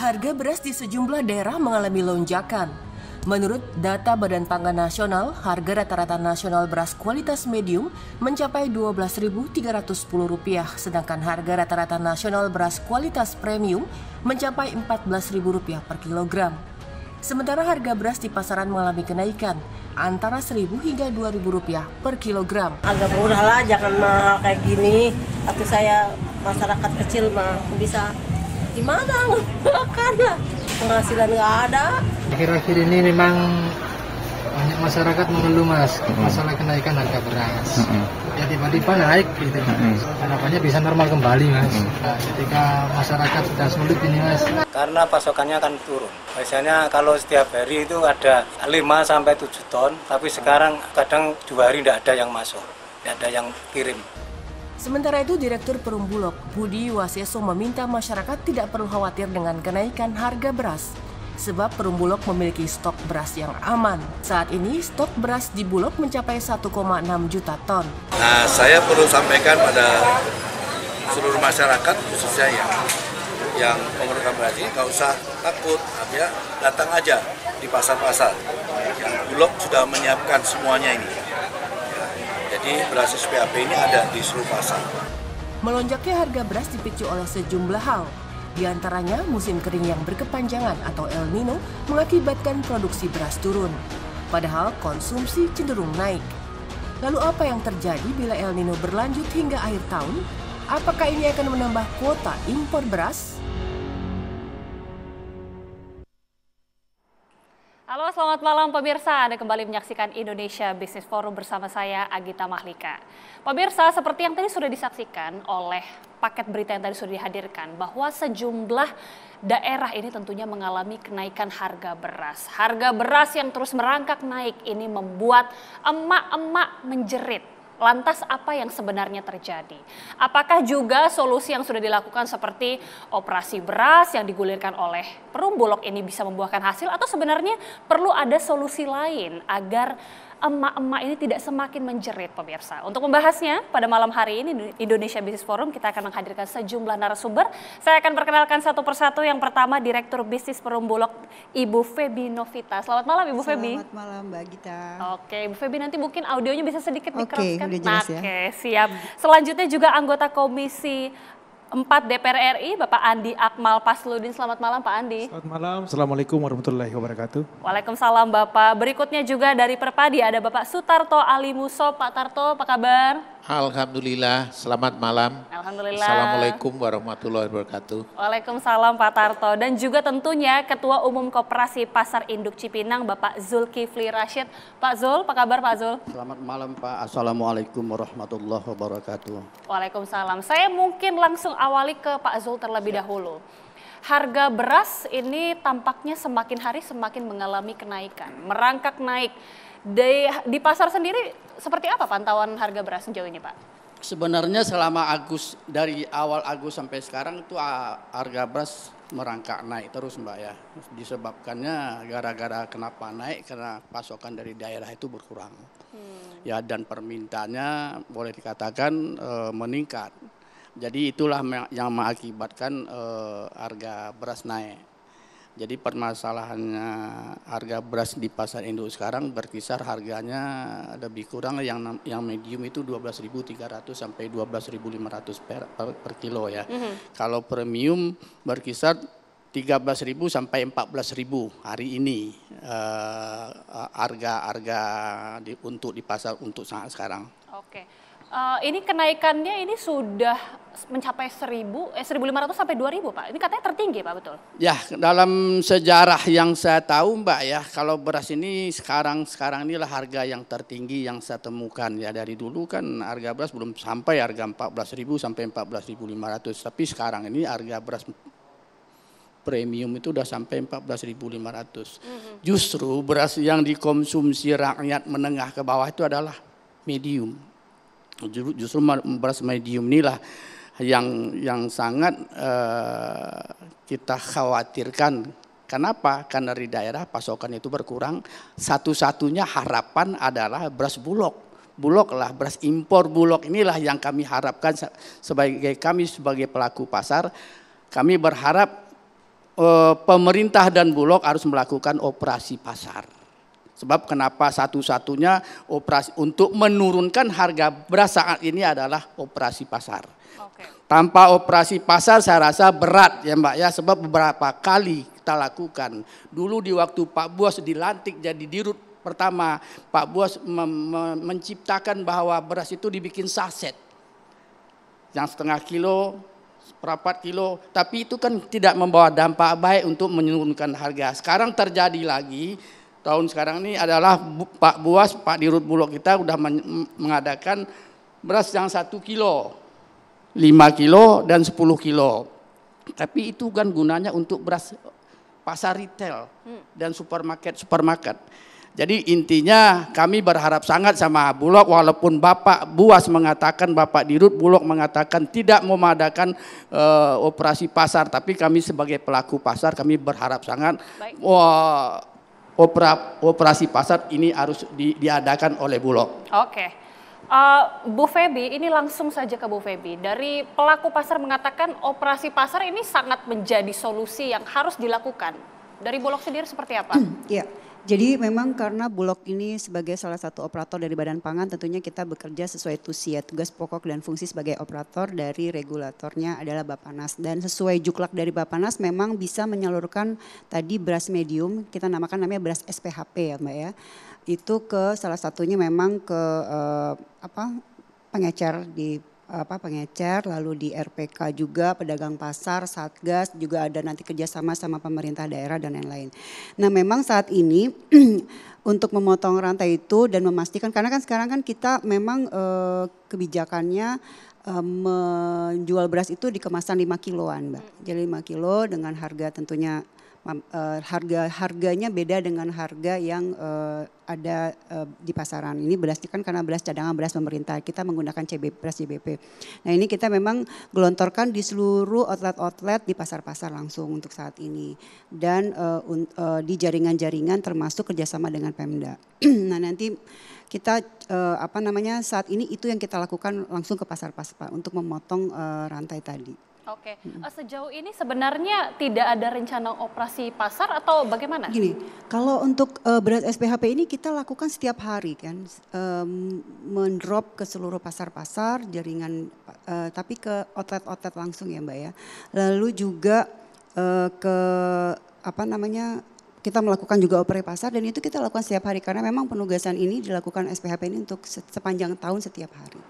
Harga beras di sejumlah daerah mengalami lonjakan. Menurut data Badan Pangan Nasional, harga rata-rata nasional beras kualitas medium mencapai Rp12.310, sedangkan harga rata-rata nasional beras kualitas premium mencapai Rp14.000 per kilogram. Sementara harga beras di pasaran mengalami kenaikan antara Rp1.000 hingga Rp2.000 per kilogram. Agak murah lah, jangan mahal kayak gini. Atau saya masyarakat kecil mah bisa gimana? Karena penghasilan nggak ada. Akhir-akhir ini memang banyak masyarakat mengeluh mas masalah kenaikan harga beras. Ya tiba-tiba naik gitu. Harapannya bisa normal kembali mas. Nah, ketika masyarakat sudah sulit ini mas. Karena pasokannya akan turun. Biasanya kalau setiap hari itu ada 5-7 ton, tapi sekarang kadang 2 hari tidak ada yang masuk, tidak ada yang kirim. Sementara itu, Direktur Perum Bulog, Budi Waseso meminta masyarakat tidak perlu khawatir dengan kenaikan harga beras. Sebab Perum Bulog memiliki stok beras yang aman. Saat ini, stok beras di Bulog mencapai 1,6 juta ton. Nah, saya perlu sampaikan pada seluruh masyarakat, khususnya yang memerlukan beras ini, nggak usah takut, ya, datang aja di pasar-pasar. Bulog sudah menyiapkan semuanya ini. Jadi beras SPAP ini ada di seluruh pasar. Melonjaknya harga beras dipicu oleh sejumlah hal. Di antaranya musim kering yang berkepanjangan atau El Nino mengakibatkan produksi beras turun. Padahal konsumsi cenderung naik. Lalu apa yang terjadi bila El Nino berlanjut hingga akhir tahun? Apakah ini akan menambah kuota impor beras? Halo, selamat malam pemirsa. Anda kembali menyaksikan Indonesia Business Forum bersama saya, Agita Mahlika. Pemirsa, seperti yang tadi sudah disaksikan oleh paket berita yang tadi sudah dihadirkan, bahwa sejumlah daerah ini tentunya mengalami kenaikan harga beras. Harga beras yang terus merangkak naik ini membuat emak-emak menjerit. Lantas apa yang sebenarnya terjadi? Apakah juga solusi yang sudah dilakukan seperti operasi beras yang digulirkan oleh Perum Bulog ini bisa membuahkan hasil, atau sebenarnya perlu ada solusi lain agar emak-emak ini tidak semakin menjerit pemirsa? Untuk membahasnya pada malam hari ini Indonesia Business Forum kita akan menghadirkan sejumlah narasumber. Saya akan perkenalkan satu persatu. Yang pertama Direktur Bisnis Perum Bulog, Ibu Feby Novita. Selamat malam Ibu Feby. Selamat malam Mbak Gita. Oke Ibu Feby, nanti mungkin audionya bisa sedikit dikeraskan. Udah jelas ya. Oke, siap. Selanjutnya juga anggota Komisi 4 DPR RI, Bapak Andi Akmal Pasludin. Selamat malam Pak Andi. Selamat malam, Assalamualaikum warahmatullahi wabarakatuh. Waalaikumsalam Bapak. Berikutnya juga dari Perpadi ada Bapak Sutarto Alimuso. Pak Tarto, apa kabar? Alhamdulillah, selamat malam. Alhamdulillah. Assalamualaikum warahmatullahi wabarakatuh. Waalaikumsalam Pak Tarto. Dan juga tentunya Ketua Umum Koperasi Pasar Induk Cipinang, Bapak Zulkifli Rashid. Pak Zul, apa kabar Pak Zul? Selamat malam Pak, Assalamualaikum warahmatullahi wabarakatuh. Waalaikumsalam. Saya mungkin langsung awali ke Pak Zul terlebih dahulu. Harga beras ini tampaknya semakin hari semakin mengalami kenaikan, merangkak naik. Di pasar sendiri seperti apa pantauan harga beras sejauh ini Pak? Sebenarnya selama dari awal Agustus sampai sekarang itu harga beras merangkak naik terus Mbak ya. Disebabkannya gara-gara kenapa naik, karena pasokan dari daerah itu berkurang. Ya, dan permintaannya boleh dikatakan meningkat. Jadi itulah yang mengakibatkan harga beras naik. Jadi permasalahannya harga beras di pasar induk sekarang berkisar harganya lebih kurang yang medium itu 12.300 sampai 12.500 per kilo ya. Kalau premium berkisar 13.000 sampai 14.000 hari ini harga untuk di pasar untuk saat sekarang. Oke. Ini kenaikannya ini sudah mencapai 1.500 sampai 2.000 Pak. Ini katanya tertinggi Pak, betul? Ya, dalam sejarah yang saya tahu Mbak ya, kalau beras ini sekarang inilah harga yang tertinggi yang saya temukan ya. Dari dulu kan harga beras belum sampai harga 14.000 sampai 14.500, tapi sekarang ini harga beras premium itu udah sampai 14.500. Justru beras yang dikonsumsi rakyat menengah ke bawah itu adalah medium. Justru beras medium inilah yang sangat kita khawatirkan. Kenapa? Karena di daerah pasokan itu berkurang. Satu-satunya harapan adalah beras Bulog. Bulog lah, beras impor Bulog inilah yang kami harapkan sebagai pelaku pasar. Kami berharap pemerintah dan Bulog harus melakukan operasi pasar. Sebab kenapa satu-satunya operasi untuk menurunkan harga beras saat ini adalah operasi pasar. Tanpa operasi pasar saya rasa berat ya Mbak ya, sebab beberapa kali kita lakukan. Dulu di waktu Pak Buas dilantik jadi dirut pertama, Pak Buas menciptakan bahwa beras itu dibikin saset. Yang setengah kilo, seperempat kilo, tapi itu kan tidak membawa dampak baik untuk menurunkan harga. Sekarang terjadi lagi, tahun sekarang ini adalah Pak Buas, Pak Dirut Bulog kita sudah mengadakan beras yang 1 kilo, 5 kilo dan 10 kilo. Tapi itu kan gunanya untuk beras pasar retail dan supermarket. Jadi intinya kami berharap sangat sama Bulog, walaupun Bapak Buas mengatakan, Bapak Dirut Bulog mengatakan tidak memadakan operasi pasar, tapi kami sebagai pelaku pasar kami berharap sangat operasi pasar ini harus diadakan oleh Bulog. Oke. Bu Feby, ini langsung saja ke Bu Feby. Dari pelaku pasar mengatakan operasi pasar ini sangat menjadi solusi yang harus dilakukan. Dari Bulog sendiri seperti apa? Iya. Jadi memang karena Bulog ini sebagai salah satu operator dari Badan Pangan, tentunya kita bekerja sesuai tusi ya, tugas pokok dan fungsi sebagai operator dari regulatornya adalah Bappenas. Dan sesuai juklak dari Bappenas memang bisa menyalurkan tadi beras medium, kita namanya beras SPHP ya Mbak ya. Itu ke salah satunya memang ke pengecer pengecer, lalu di RPK juga, pedagang pasar, Satgas, juga ada nanti kerjasama sama pemerintah daerah dan lain-lain. Nah memang saat ini untuk memotong rantai itu dan memastikan, karena kan sekarang kan kita memang kebijakannya menjual beras itu di kemasan 5 kiloan Mbak. Jadi 5 kilo dengan harga tentunya harganya beda dengan harga yang ada di pasaran. Ini beras kan karena beras cadangan, beras pemerintah, kita menggunakan beras CBP. Nah ini kita memang gelontorkan di seluruh outlet-outlet di pasar-pasar langsung untuk saat ini. Dan di jaringan-jaringan termasuk kerjasama dengan Pemda. Nah nanti kita saat ini itu yang kita lakukan langsung ke pasar-pasar untuk memotong rantai tadi. Oke, sejauh ini sebenarnya tidak ada rencana operasi pasar atau bagaimana? Gini, kalau untuk beras SPHP ini kita lakukan setiap hari kan, mendrop ke seluruh pasar-pasar jaringan, tapi ke outlet-outlet langsung ya Mbak ya. Lalu juga ke kita melakukan juga operasi pasar dan itu kita lakukan setiap hari karena memang penugasan ini dilakukan SPHP ini untuk sepanjang tahun setiap hari.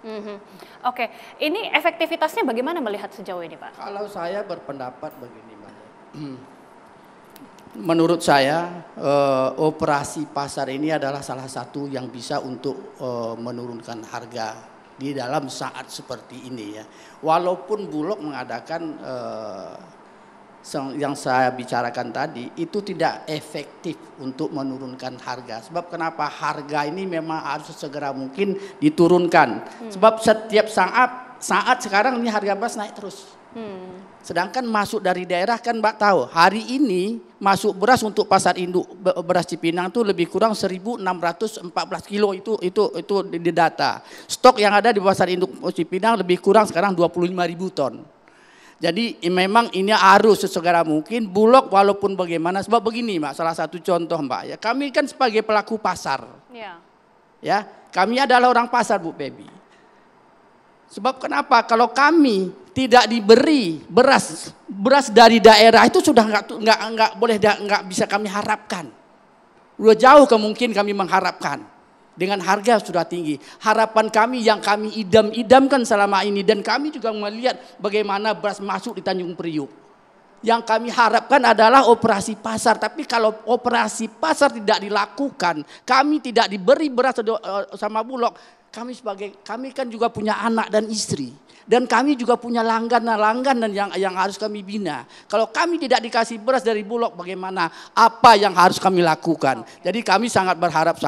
Oke, ini efektivitasnya bagaimana melihat sejauh ini Pak? Kalau saya berpendapat begini Mbak. Menurut saya operasi pasar ini adalah salah satu yang bisa untuk menurunkan harga di dalam saat seperti ini ya. Walaupun Bulog mengadakan yang saya bicarakan tadi itu tidak efektif untuk menurunkan harga. Sebab kenapa harga ini memang harus segera mungkin diturunkan. Sebab setiap saat sekarang ini harga beras naik terus. Sedangkan masuk dari daerah kan Mbak tahu, hari ini masuk beras untuk pasar induk beras Cipinang itu lebih kurang 1.614 kilo itu di data. Stok yang ada di pasar induk Cipinang lebih kurang sekarang 25.000 ton. Jadi memang ini harus sesegera mungkin Bulog walaupun bagaimana, sebab begini Mbak, salah satu contoh Mbak ya, kami kan sebagai pelaku pasar, ya kami adalah orang pasar Bu Feby. Sebab kenapa? Kalau kami tidak diberi beras dari daerah itu sudah nggak bisa kami harapkan, udah jauh kemungkinan kami mengharapkan. Dengan harga sudah tinggi. Harapan kami yang kami idam-idamkan selama ini. Dan kami juga melihat bagaimana beras masuk di Tanjung Priuk. Yang kami harapkan adalah operasi pasar. Tapi kalau operasi pasar tidak dilakukan, kami tidak diberi beras sama Bulog. Kami kan juga punya anak dan istri. Dan kami juga punya langganan yang harus kami bina. Kalau kami tidak dikasih beras dari Bulog, bagaimana? Apa yang harus kami lakukan? Jadi kami sangat berharap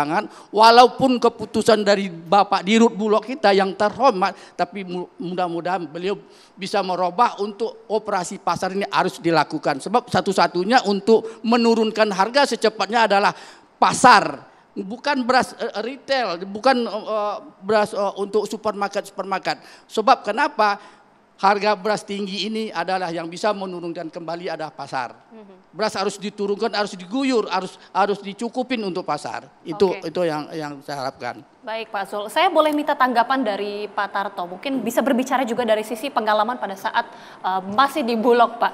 walaupun keputusan dari Bapak Dirut Bulog kita yang terhormat, tapi mudah-mudahan beliau bisa merubah untuk operasi pasar ini harus dilakukan. Sebab satu-satunya untuk menurunkan harga secepatnya adalah pasar. Bukan beras retail, bukan beras untuk supermarket. Sebab kenapa? harga beras tinggi ini adalah yang bisa menurunkan kembali adalah pasar. Beras harus diturunkan, harus diguyur, harus dicukupin untuk pasar. Itu yang saya harapkan. Baik Pak Zul, saya boleh minta tanggapan dari Pak Tarto. Mungkin bisa berbicara juga dari sisi pengalaman pada saat masih di Bulog, Pak.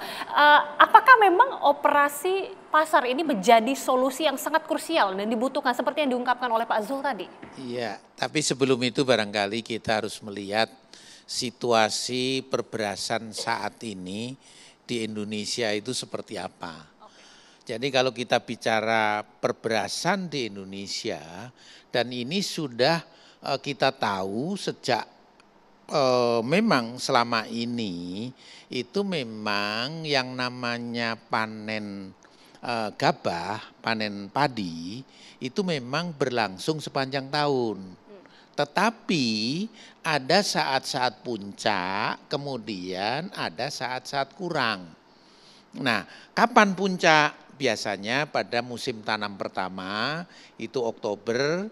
Apakah memang operasi pasar ini menjadi solusi yang sangat krusial dan dibutuhkan seperti yang diungkapkan oleh Pak Zul tadi? Iya, tapi sebelum itu barangkali kita harus melihat situasi perberasan saat ini di Indonesia itu seperti apa. Jadi kalau kita bicara perberasan di Indonesia, dan ini sudah kita tahu sejak memang selama ini itu memang yang namanya panen gabah, panen padi itu memang berlangsung sepanjang tahun. Tetapi ada saat-saat puncak, kemudian ada saat-saat kurang. Nah, kapan puncak? Biasanya pada musim tanam pertama, itu Oktober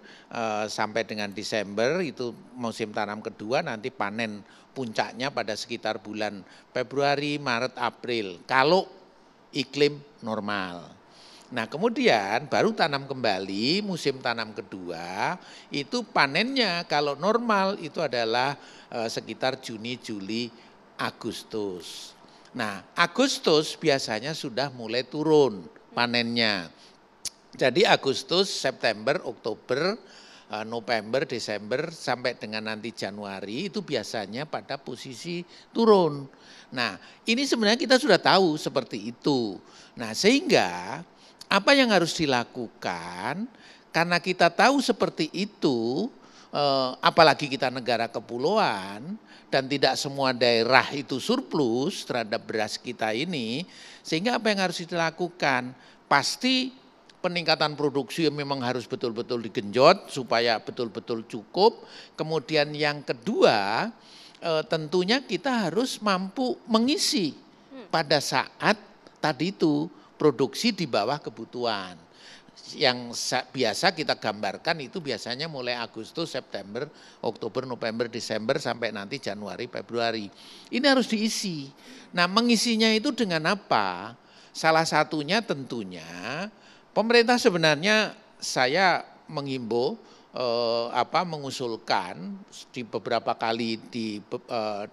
sampai dengan Desember, itu musim tanam kedua, nanti panen puncaknya pada sekitar bulan Februari, Maret, April, kalau iklim normal. Nah kemudian baru tanam kembali musim tanam kedua, itu panennya kalau normal itu adalah sekitar Juni, Juli, Agustus. Nah Agustus biasanya sudah mulai turun panennya. Jadi Agustus, September, Oktober, November, Desember sampai dengan nanti Januari itu biasanya pada posisi turun. Nah ini sebenarnya kita sudah tahu seperti itu. Nah sehingga apa yang harus dilakukan, karena kita tahu seperti itu, apalagi kita negara kepulauan, dan tidak semua daerah itu surplus terhadap beras kita ini, sehingga apa yang harus dilakukan? Pasti peningkatan produksi memang harus betul-betul digenjot, supaya betul-betul cukup. Kemudian yang kedua, tentunya kita harus mampu mengisi pada saat tadi itu, produksi di bawah kebutuhan. Yang biasa kita gambarkan itu biasanya mulai Agustus, September, Oktober, November, Desember sampai nanti Januari, Februari. Ini harus diisi. Nah mengisinya itu dengan apa? Salah satunya tentunya pemerintah sebenarnya saya menghimbau mengusulkan di beberapa kali di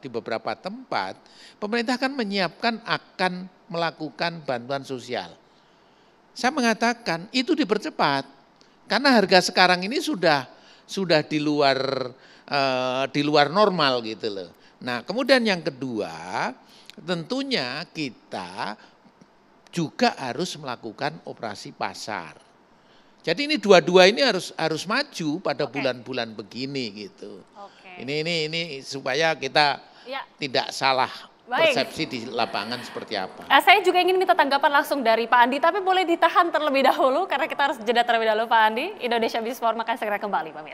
beberapa tempat, pemerintah kan menyiapkan akan melakukan bantuan sosial. Saya mengatakan itu dipercepat karena harga sekarang ini sudah di luar normal gitu loh. Nah, kemudian yang kedua, tentunya kita juga harus melakukan operasi pasar. Jadi ini dua-dua ini harus maju pada bulan-bulan begini gitu. Ini supaya kita tidak salah persepsi di lapangan seperti apa. Saya juga ingin minta tanggapan langsung dari Pak Andi, tapi boleh ditahan terlebih dahulu karena kita harus jeda terlebih dahulu Pak Andi. Indonesia Business Forum akan segera kembali Pak Mir.